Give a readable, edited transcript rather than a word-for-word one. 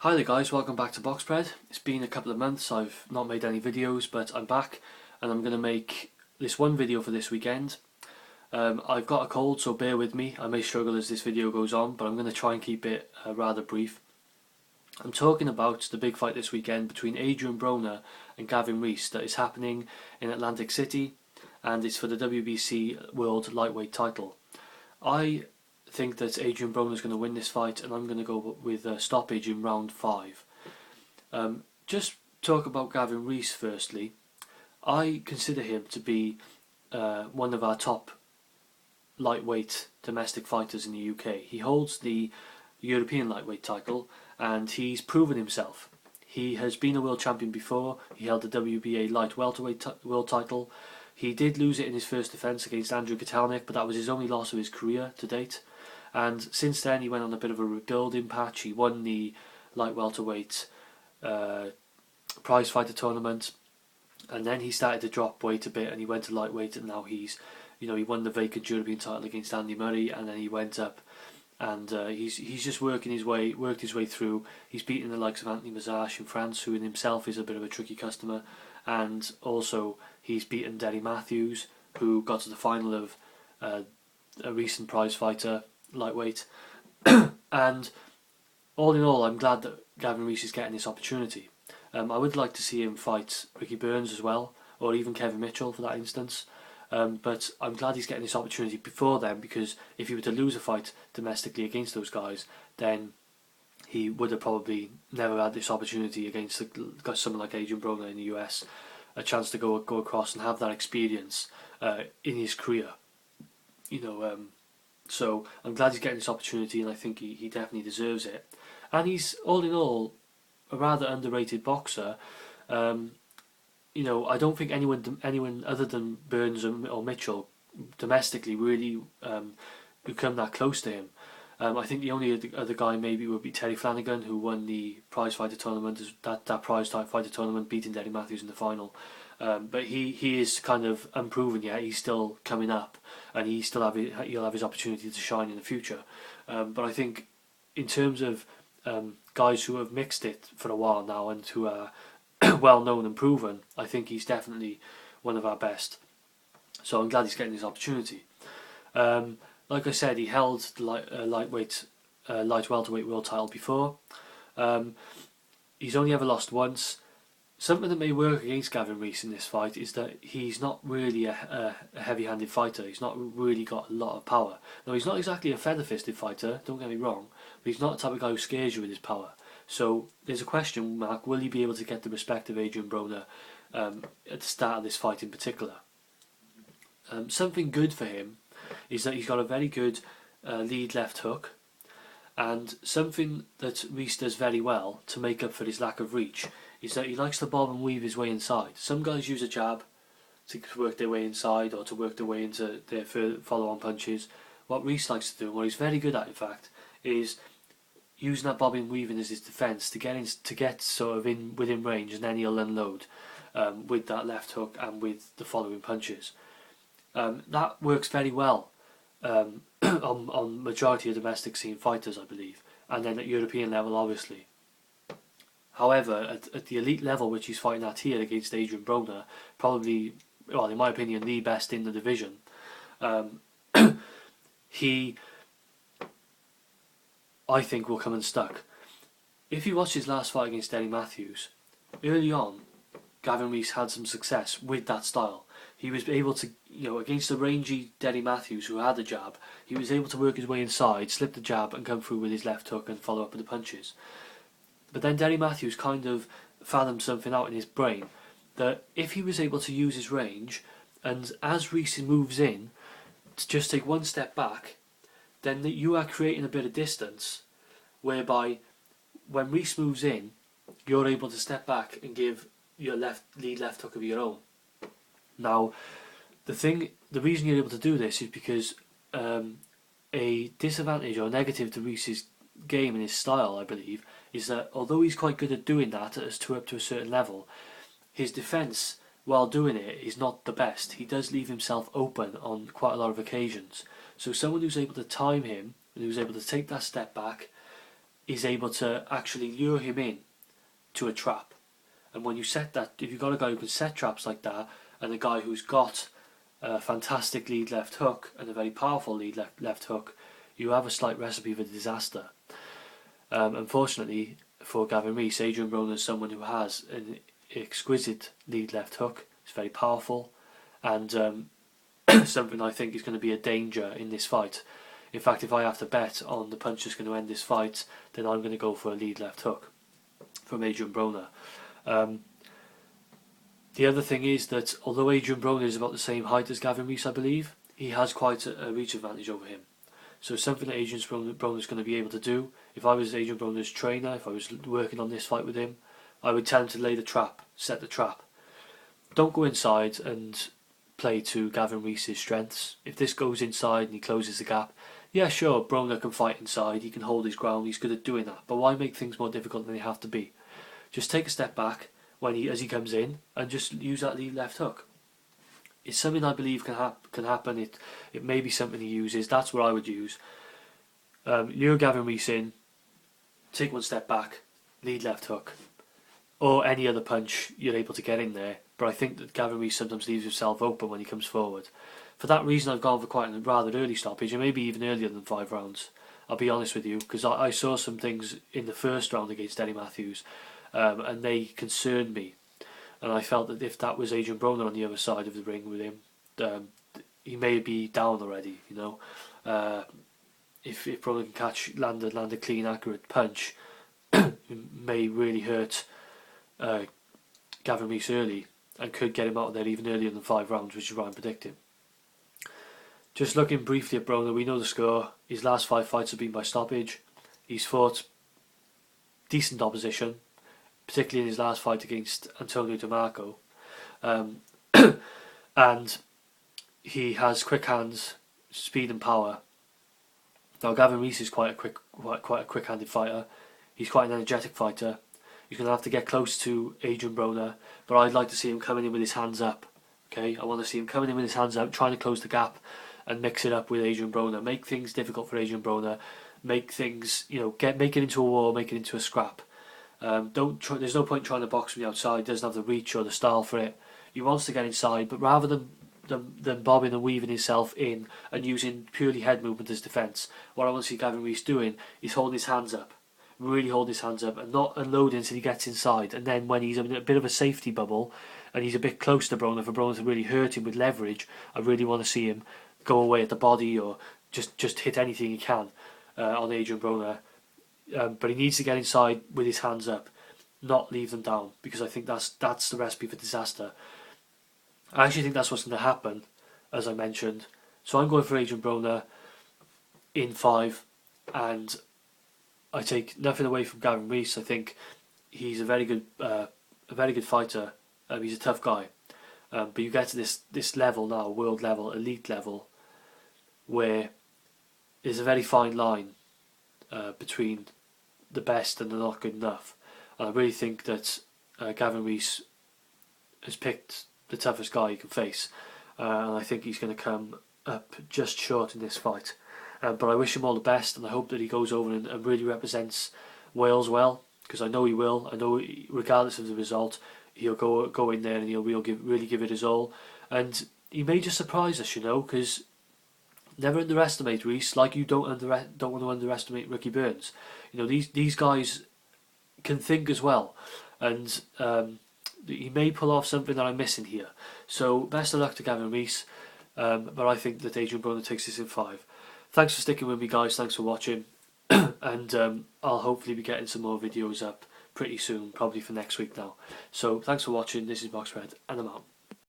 Hi there guys, welcome back to Boxpred. It's been a couple of months, I've not made any videos, but I'm back and I'm going to make this one video for this weekend. I've got a cold, so bear with me. I may struggle as this video goes on, but I'm going to try and keep it rather brief. I'm talking about the big fight this weekend between Adrien Broner and Gavin Rees that is happening in Atlantic City, and it's for the WBC World Lightweight title. I think that Adrien Broner is going to win this fight, and I'm going to go with a stoppage in round 5. Just talk about Gavin Rees firstly. I consider him to be one of our top lightweight domestic fighters in the UK. He holds the European lightweight title and he's proven himself. He has been a world champion before. He held the WBA light welterweight world title. He did lose it in his first defence against Andrew Katalnik, but that was his only loss of his career to date. And since then he went on a bit of a rebuilding patch. He won the light welterweight prize fighter tournament, and then he started to drop weight a bit and he went to lightweight, and now he won the vacant European title against Andy Murray, and then he went up and he's just worked his way through. He's beaten the likes of Anthony Mazache in France, who in himself is a bit of a tricky customer, and also he's beaten Derry Matthews, who got to the final of a recent prize fighter lightweight. And all in all, I'm glad that Gavin Rees is getting this opportunity. I would like to see him fight Ricky Burns as well, or even Kevin Mitchell for that instance. But I'm glad he's getting this opportunity before then, because if he were to lose a fight domestically against those guys, then he would have probably never had this opportunity against someone like Adrien Broner in the US, a chance to go across and have that experience in his career. So I'm glad he's getting this opportunity, and I think he definitely deserves it. And he's, all in all, a rather underrated boxer. I don't think anyone other than Burns or Mitchell domestically really could come that close to him. I think the only other guy maybe would be Terry Flanagan, who won the prize fighter tournament, that prize fighter tournament, beating Derry Matthews in the final. But he is kind of unproven yet. He's still coming up, and he'll have his opportunity to shine in the future. But I think in terms of guys who have mixed it for a while now and who are well known and proven, I think he's definitely one of our best. So I'm glad he's getting this opportunity. Like I said, he held the light welterweight world title before. He's only ever lost once. Something that may work against Gavin Rees in this fight is that he's not really a heavy-handed fighter. He's not really got a lot of power. Now, he's not exactly a feather-fisted fighter, don't get me wrong, but he's not the type of guy who scares you with his power. So there's a question mark: will he be able to get the respect of Adrien Broner at the start of this fight in particular? Something good for him is that he's got a very good lead left hook, and something that Rees does very well to make up for his lack of reach is that he likes to bob and weave his way inside. Some guys use a jab to work their way inside, or to work their way into their follow-on punches. What Rees likes to do, and what he's very good at in fact, is using that bobbing and weaving as his defence to get sort of within range, and then he'll unload with that left hook and with the following punches. That works very well on majority of domestic scene fighters, I believe, and then at European level obviously. However, at the elite level which he's fighting at here against Adrien Broner, probably, well, in my opinion, the best in the division, he, I think, will come unstuck. If you watch his last fight against Derry Matthews, early on, Gavin Rees had some success with that style. He was able to, against the rangy Derry Matthews who had a jab, he was able to work his way inside, slip the jab and come through with his left hook and follow up with the punches. But then Derry Matthews kind of fathomed something out in his brain, that if he was able to use his range, and as Rees moves in, to just take one step back, then you are creating a bit of distance, whereby when Rees moves in, you're able to step back and give your lead left hook of your own. Now, the reason you're able to do this is because a disadvantage or negative to Rees's game and his style, I believe, is that although he's quite good at doing that up to a certain level, his defence while doing it is not the best. He does leave himself open on quite a lot of occasions. So someone who's able to time him and who's able to take that step back, is able to actually lure him in to a trap. And when you set that, if you've got a guy who can set traps like that, and a guy who's got a fantastic lead left hook and a very powerful lead left hook, you have a slight recipe for disaster. Unfortunately for Gavin Rees, Adrien Broner is someone who has an exquisite lead left hook. It's very powerful, and something I think is going to be a danger in this fight. In fact, if I have to bet on the punch that's going to end this fight, then I'm going to go for a lead left hook from Adrien Broner. The other thing is that although Adrien Broner is about the same height as Gavin Rees, I believe, he has quite a reach advantage over him. So something that Adrien Broner is going to be able to do, if I was Adrien Broner's trainer, if I was working on this fight with him, I would tell him to lay the trap, set the trap. Don't go inside and play to Gavin Rees' strengths. If this goes inside and he closes the gap, yeah, sure, Broner can fight inside, he can hold his ground, he's good at doing that. But why make things more difficult than they have to be? Just take a step back as he comes in and just use that lead left hook. It's something I believe can happen. It may be something he uses. That's what I would use. Lure Gavin Rees in, take one step back, lead left hook, or any other punch you're able to get in there. But I think that Gavin Rees sometimes leaves himself open when he comes forward. For that reason, I've gone for quite a rather early stoppage, and maybe even earlier than 5 rounds. I'll be honest with you, because I saw some things in the first round against Eddie Matthews, and they concerned me. And I felt that if that was Adrien Broner on the other side of the ring with him, he may be down already. You know, if Broner can land a clean, accurate punch, it may really hurt Gavin Rees early, and could get him out of there even earlier than 5 rounds, which is what I'm predicting. Just looking briefly at Broner, we know the score. His last 5 fights have been by stoppage. He's fought decent opposition, particularly in his last fight against Antonio DeMarco. And he has quick hands, speed and power. Now Gavin Rees is quite a quick-handed fighter. He's quite an energetic fighter. He's going to have to get close to Adrien Broner, but I'd like to see him coming in with his hands up. Okay, I want to see him coming in with his hands up, trying to close the gap and mix it up with Adrien Broner. Make things difficult for Adrien Broner. Make things, make it into a war, make it into a scrap. There's no point trying to box from the outside. He doesn't have the reach or the style for it. He wants to get inside, but rather than bobbing and weaving himself in and using purely head movement as defence, what I want to see Gavin Rees doing is holding his hands up. Really hold his hands up and not unloading until he gets inside. And then when he's in a bit of a safety bubble and he's a bit close to Broner, for Broner to really hurt him with leverage, I really want to see him go away at the body or just hit anything he can on Adrien Broner. But he needs to get inside with his hands up, not leave them down, because I think that's the recipe for disaster. I actually think that's what's going to happen, as I mentioned. So I'm going for Adrien Broner in 5, and I take nothing away from Gavin Rees. I think he's a very good fighter. He's a tough guy, but you get to this level now, world level, elite level, where there's a very fine line between the best and the not good enough. And I really think that Gavin Rees has picked the toughest guy he can face, and I think he's going to come up just short in this fight. But I wish him all the best, and I hope that he goes over and really represents Wales well, because I know he will. I know regardless of the result, he'll go in there and he'll really give it his all, and he may just surprise us, because never underestimate Rees, like you don't want to underestimate Ricky Burns. These guys can think as well, and he may pull off something that I'm missing here. So best of luck to Gavin Rees, but I think that Adrien Broner takes this in 5. Thanks for sticking with me, guys. Thanks for watching, and I'll hopefully be getting some more videos up pretty soon, probably for next week now. So thanks for watching. This is Box Red, and I'm out.